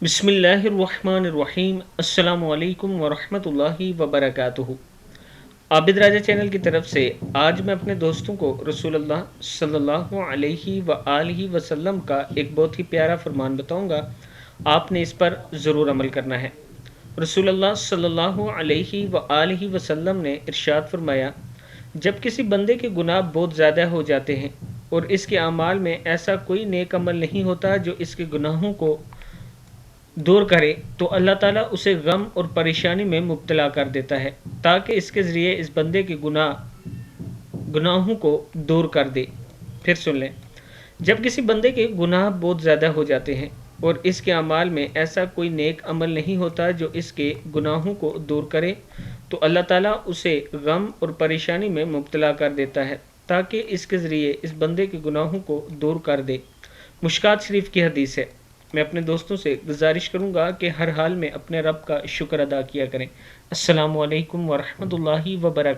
बिस्मिल्लाहिर्रहमानिर्रहीम। अस्सलाम वालेकुम वरहमतुल्लाहि वबरकातुहू। आबिद राजा चैनल की तरफ से आज मैं अपने दोस्तों को रसूलुल्लाह सल्लल्लाहु अलैहि व आलिहि वसल्लम का एक बहुत ही प्यारा फरमान बताऊंगा। आपने इस पर ज़रूर अमल करना है। रसूलुल्लाह सल्लल्लाहु अलैहि व आलिहि वसल्लम ने इरशाद फरमाया, जब किसी बंदे के गुनाह बहुत ज़्यादा हो जाते हैं और इसके अमाल में ऐसा कोई नेक अमल नहीं होता जो इसके गुनाहों को दूर करे, तो अल्लाह ताला उसे गम और परेशानी में मुब्तला कर देता है ताकि इसके ज़रिए इस बंदे के गुनाहों को दूर कर दे। फिर सुन लें, जब किसी बंदे के गुनाह बहुत ज़्यादा हो जाते हैं और इसके अमाल में ऐसा कोई नेक अमल नहीं होता जो इसके गुनाहों को दूर करे, तो अल्लाह ताला उसे गम और परेशानी में मुब्तला कर देता है ताकि इसके ज़रिए इस बंदे के गुनाहों को दूर कर दे। मुश्कात शरीफ की हदीस है। मैं अपने दोस्तों से गुजारिश करूंगा कि हर हाल में अपने रब का शुक्र अदा किया करें। अस्सलामु अलैकुम वरहमतुल्लाहि वबरकातुहू।